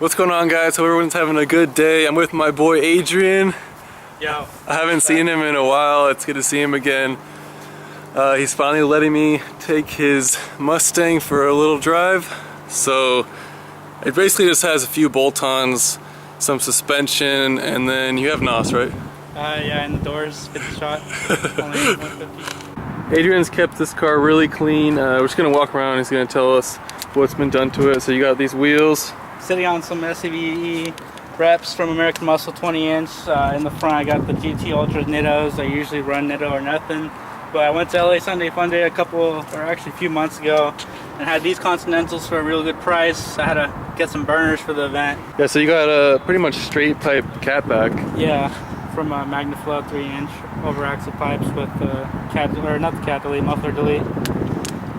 What's going on, guys? Hope everyone's having a good day. I'm with my boy Adrian. Yo. I haven't seen him in a while. It's good to see him again. He's finally letting me take his Mustang for a little drive. So it basically just has a few bolt-ons, some suspension, and then you have NOS, right? Yeah, and the doors, 50 shot. Only 150. Adrian's kept this car really clean. We're just gonna walk around. He's gonna tell us what's been done to it. So you got these wheels. Sitting on some SCVE reps from American Muscle 20-inch. In the front I got the GT Ultra Nittos. I usually run Nitto or nothing. But I went to LA Sunday Fun Day a few months ago and had these Continentals for a real good price. I had to get some burners for the event. Yeah, so you got a pretty much straight pipe catback. Yeah, from a MagnaFlow 3-inch over axle pipes with muffler delete.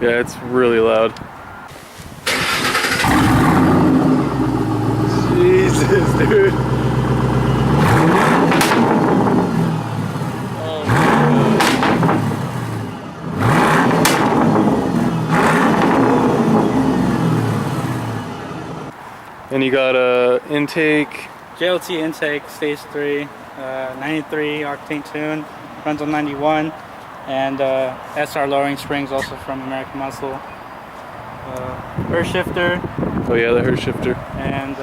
Yeah, it's really loud. Jesus, dude. Oh my God. And you got a intake. JLT intake, stage 3, 93 octane tune, runs on 91, and SR lowering springs also from American Muscle. Earth shifter. Oh yeah, the Hurt shifter. And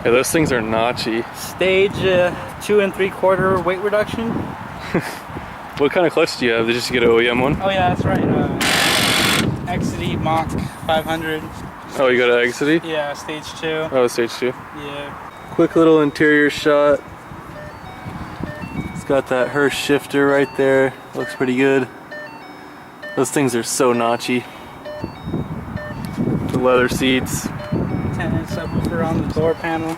yeah, those things are notchy. Stage 2 3/4 weight reduction. What kind of clutch do you have? Did you just get an OEM one? Oh yeah, that's right. XXXHP Mach 500. Oh, you got an XXXHP? Yeah, stage 2. Oh, stage 2. Yeah. Quick little interior shot. It's got that Hurt shifter right there. Looks pretty good. Those things are so notchy. The leather seats. 10-inch subwoofer on the door panel.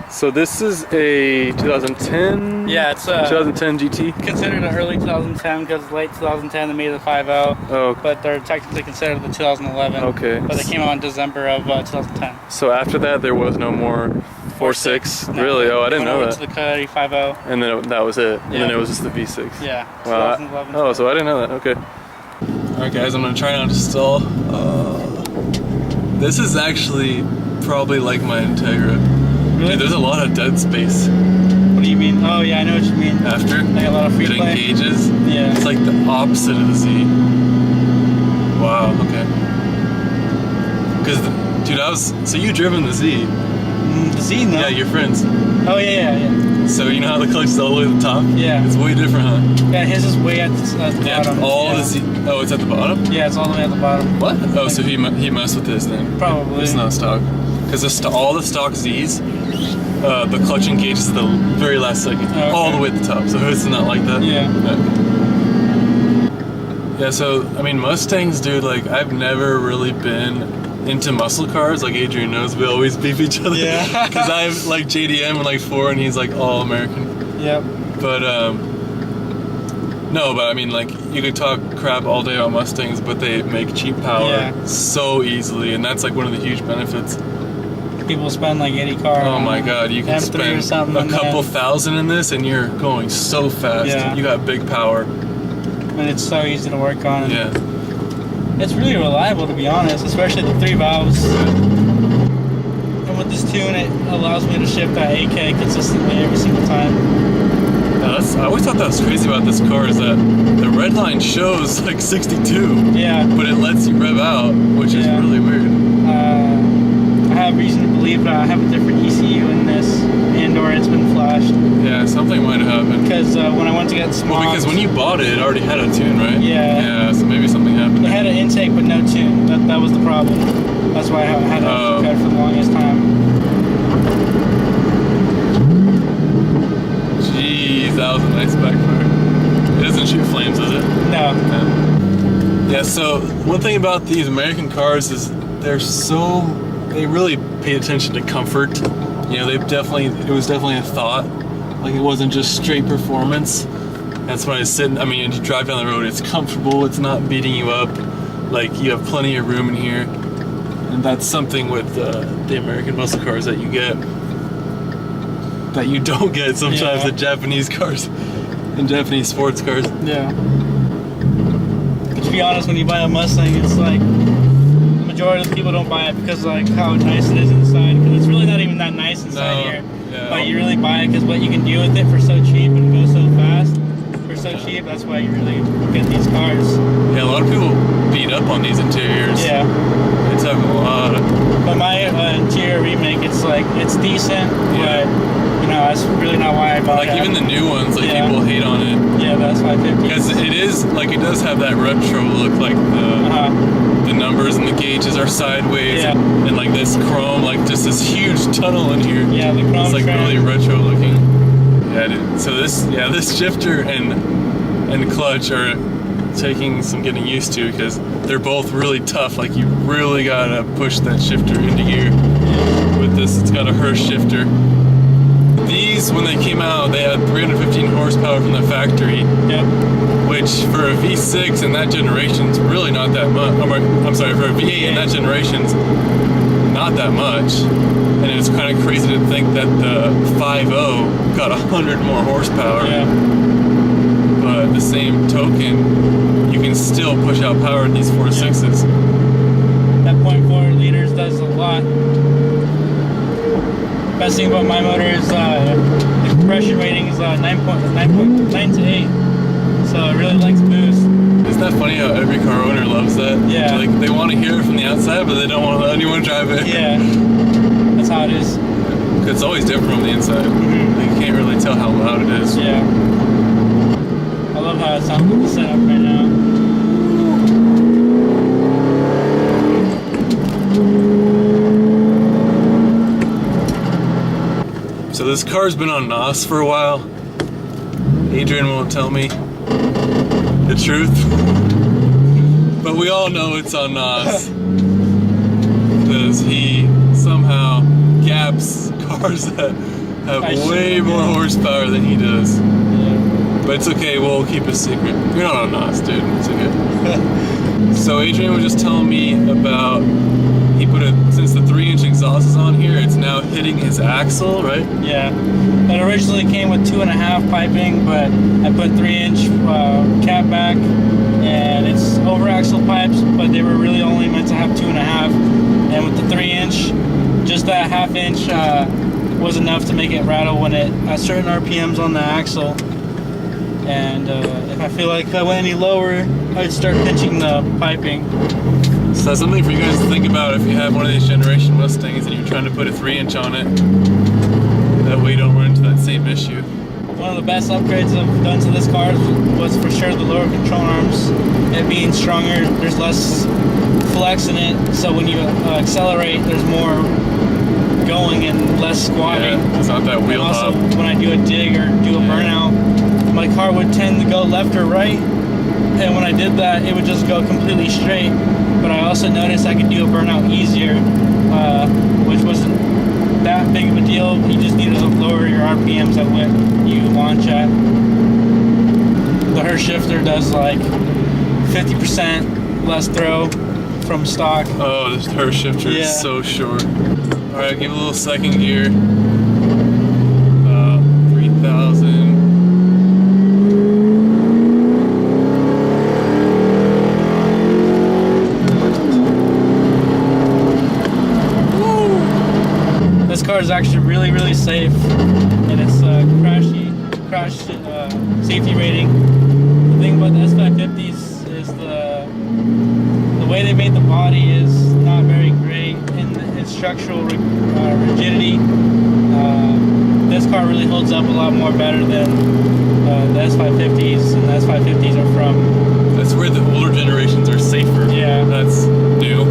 So this is a 2010? Yeah, it's 2010 GT? Considered an early 2010 because late 2010 they made the 5.0. Oh. But they're technically considered the 2011. Okay. But they came out in December of 2010. So after that there was no more 4.6? No. Really? Oh, I didn't know that. To the Coyote 5.0. And then that was it? And yeah. then it was just the V6? Yeah. Wow. 2011. Oh, so I didn't know that. Okay. Alright guys, I'm going to try not to stall. This is actually probably like my Integra. Really? Dude, there's a lot of dead space. What do you mean? Oh yeah, I know what you mean. After like a lot of free it play. engages, yeah, it's like the opposite of the Z. Wow. Okay. Because dude, so you driven the Z? The Z, no? Yeah, your friends. Oh yeah. So you know how the clutch is all the way to the top? Yeah. It's way different, huh? Yeah, his is way at the bottom. The Z. Oh, it's at the bottom? Yeah, it's all the way at the bottom. What? Oh, so he messed with this then? Probably. It's not stock. Because all the stock Zs, the clutch engages at the very last second, all the way at the top. So his is not like that. Yeah. Yeah. So I mean, Mustangs, dude. Like, I've never really been into muscle cars. Like Adrian knows, we always beef each other. Yeah. Because I have like JDM and like 4, and he's like all American. Yep. But no, but I mean, like, you could talk crap all day about Mustangs, but they make cheap power so easily, and that's like one of the huge benefits. People spend like 80 cars. Oh my God, you can spend a couple thousand in this and you're going so fast. Yeah. You got big power. And it's so easy to work on. Yeah. It's really reliable, to be honest, especially the 3 valves. And with this tune, it allows me to shift that 8K consistently every single time. Yeah, I always thought that was crazy about this car is that the red line shows like 62. Yeah. But it lets you rev out, which is really weird. I have reason to believe that I have a different ECU in this, and/or it's been flashed. Yeah, something might have happened. Because when I went to get small. Well, because when you bought it, it already had a tune, right? Yeah. Yeah, so maybe something happened. It had an intake but no tune. That was the problem. That's why I had it cut for the longest time. Jeez, that was a nice backfire. It doesn't shoot flames, does it? No. Yeah, so one thing about these American cars is they really paid attention to comfort. You know, it was definitely a thought. Like, it wasn't just straight performance. That's when I was sitting, I mean, you drive down the road, it's comfortable, it's not beating you up. Like, you have plenty of room in here. And that's something with the American muscle cars that you get that you don't get sometimes in Japanese cars, in Japanese sports cars. Yeah. But to be honest, when you buy a Mustang, it's like, the majority of people don't buy it because like how nice it is inside, because it's really not even that nice inside here. Yeah. But you really buy it because what you can do with it for so cheap and go so fast for so cheap. That's why you really get these cars. Yeah, a lot of people beat up on these interiors. Yeah. They talk a lot. But my interior remake, it's decent, but you know, that's really not why I bought it. Like even the new ones, like people hate on it. Yeah, that's 550. Because it is like it does have that retro look, like the numbers and the gauges are sideways, and like this chrome, like just this huge tunnel in here. Yeah, the chrome. It's like really retro looking. Yeah, dude. So this shifter and clutch are taking some getting used to because they're both really tough. Like you really gotta push that shifter into gear. With this, it's got a Hurst shifter. These, when they came out, they had 315 horsepower from the factory. Yep. Which for a V6 in that generation's really not that much. I'm sorry, for a V8 in that generation's not that much. And it's kind of crazy to think that the 5.0 got 100 more horsepower. Yeah. But the same token, you can still push out power in these 4.6s. That 0.4 liters does a lot. Best thing about my motor is the compression rating is 9 to 8. So it really likes boost. Isn't that funny how every car owner loves that? Yeah. Like they want to hear it from the outside, but they don't want to let anyone drive it. Yeah. That's how it is. It's always different from the inside. Mm-hmm. Like, you can't really tell how loud it is. Yeah. I love how it sounds with the setup right now. So this car's been on NOS for a while. Adrian won't tell me the truth, but we all know it's on NOS because he somehow gaps cars that have way more horsepower than he does. Yeah. But it's okay, we'll keep a secret. You're not on NOS, dude. It's okay. So Adrian was just telling me about he put since the 3-inch exhaust is on here, it's now hitting his axle, right? Yeah. It originally came with 2.5 piping, but I put 3-inch cap back, and it's over axle pipes, but they were really only meant to have 2.5. And with the 3-inch, just that 1/2 inch was enough to make it rattle when it at certain RPMs on the axle. And if I feel like if I went any lower, I'd start pinching the piping. So that's something for you guys to think about if you have one of these generation Mustangs and you're trying to put a 3-inch on it. That way you don't run into that same issue. One of the best upgrades I've done to this car was for sure the lower control arms. It being stronger, there's less flex in it, so when you accelerate, there's more going and less squatting. Yeah, it's not that wheel also, hop. when I do a dig or do a burnout, my car would tend to go left or right, and when I did that, it would just go completely straight. But I also noticed I could do a burnout easier, which wasn't that big of a deal. You just need to lower your RPMs at what you launch at. The Hurst shifter does like 50% less throw from stock. Oh, this Hurst shifter is so short. Alright, give it a little second gear. 3,000. This car is actually really, really safe, and it's crash safety rating. The thing about the S550s is the way they made the body is not very great in its structural rigidity. This car really holds up a lot more better than the S550s, and the S550s are from. That's where the older generations are safer. Yeah. That's new.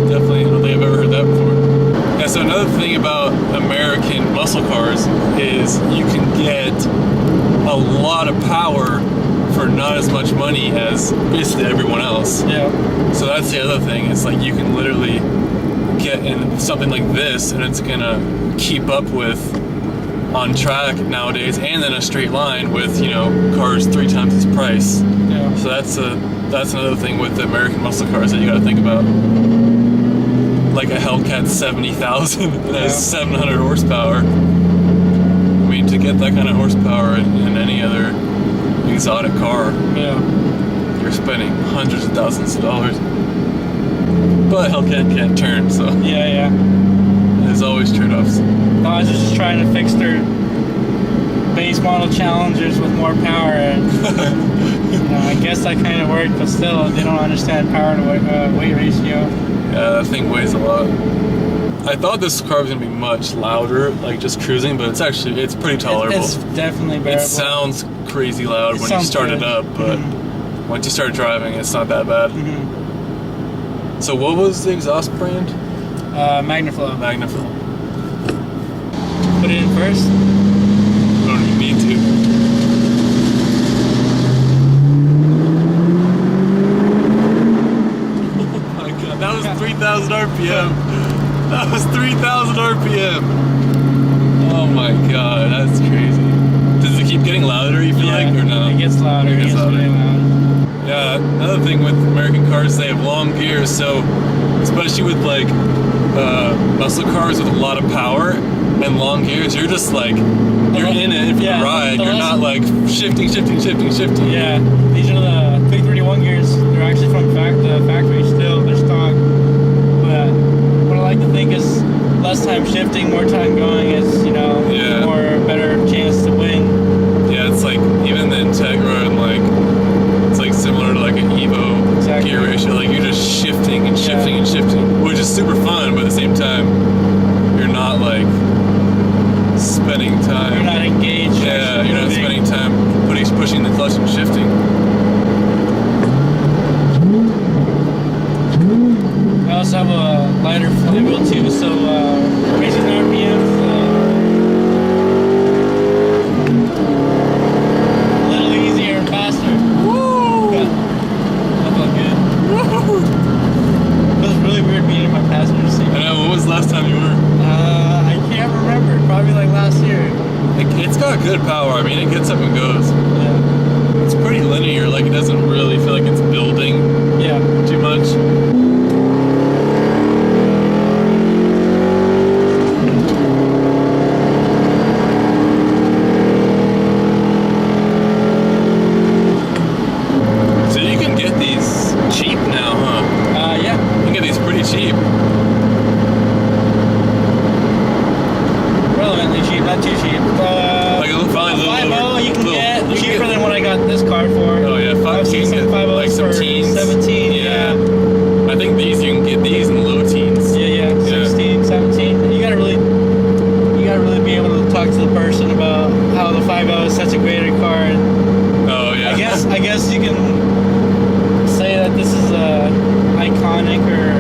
Definitely, I don't think I've ever heard that before. Yeah, so another thing about American muscle cars is you can get a lot of power for not as much money as basically everyone else. Yeah. So that's the other thing. It's like you can literally get in something like this and it's gonna keep up with on track nowadays and then a straight line with, you know, cars 3 times its price. Yeah. So that's another thing with the American muscle cars that you gotta think about. Like a Hellcat 70,000 that has 700 horsepower. I mean, to get that kind of horsepower in any other exotic car, you're spending hundreds of thousands of dollars. But Hellcat can't turn, so Yeah. there's always trade-offs. No, I was just trying to fix their base model Challengers with more power, and I guess that kind of worked, but still, they don't understand power to weight ratio. Yeah, that thing weighs a lot. I thought this car was gonna be much louder, like just cruising, but it's pretty tolerable. It's definitely bearable. It sounds crazy loud when you start it up, but once you start driving, it's not that bad. So what was the exhaust brand? Magnaflow. Magnaflow. Put it in first? You don't even need to. Oh my god, that was 3,000 RPM. That was 3,000 RPM. Oh my god, that's crazy. Does it keep getting louder, you feel like, or no? It gets louder. It gets really loud. Yeah, another thing with American cars, they have long gears, so especially with like muscle cars with a lot of power and long gears, you're just like, you're in it for the ride, you're not like shifting. Yeah, these are the 331 gears. They're actually from the factory still, they're stock. But what I like to think is less time shifting, more time going is, better chance to win. Yeah, it's like even the Integra and like, it's like similar to like an Evo gear ratio, like you're just shifting and shifting, which is super fun, but at the same time, you're not like spending time. You're not engaged. Yeah, you're not spending time pushing the clutch and shifting. I also have a lighter flywheel too, so raising the RPMs a little easier and faster. Woo! That felt good. It was really weird being in my passenger seat. I know, when was the last time you were? I can't remember. Probably like last year. It's got good power. I mean, it gets up and goes. Yeah. It's pretty linear. Like, it doesn't really feel like it's building too much. So you can get these cheap now, huh? Yeah. You can get these pretty cheap. Relevantly cheap, not too cheap. Like a 5.0 you can get cheaper than what I got this car for. Oh yeah, I've seen some 5.0s like some for teens. 17. Yeah. I think you can get these in low teens. Yeah. 16, 17. You gotta really be able to talk to the person about how the 5.0 is such a great car. Oh yeah. I guess you can say that this is a iconic or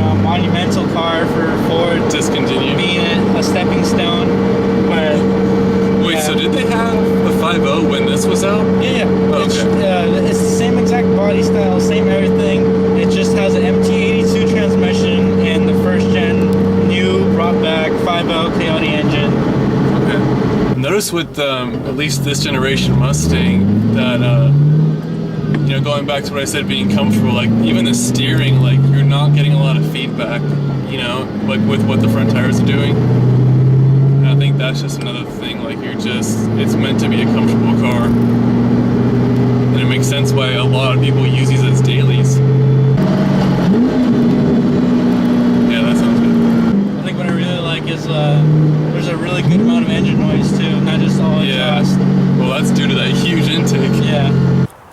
a monumental car for Ford. Discontinued. Being a stepping stone, but. Wait, so did they have the 5.0 when this was out? Yeah. Oh, okay. It's the same exact body style, same everything. It just has an MT82 transmission and the first gen new brought back 5.0 Coyote engine. Okay. Notice with at least this generation Mustang that going back to what I said, being comfortable, like even the steering, like you're not getting a lot of feedback, like with what the front tires are doing. And I think that's just another thing, like it's meant to be a comfortable car. And it makes sense why a lot of people use these as dailies. Yeah, that sounds good. I think what I really like is there's a really good amount of engine noise too, not just all exhaust. Well, that's due to that huge intake. Yeah.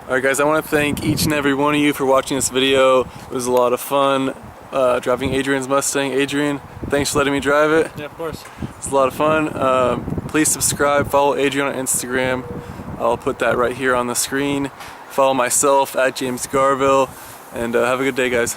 Alright guys, I want to thank each and every one of you for watching this video. It was a lot of fun driving Adrian's Mustang. Adrian, thanks for letting me drive it. Yeah, of course. It's a lot of fun. Please subscribe, follow Adrian on Instagram. I'll put that right here on the screen. Follow myself at James Garville, and have a good day guys.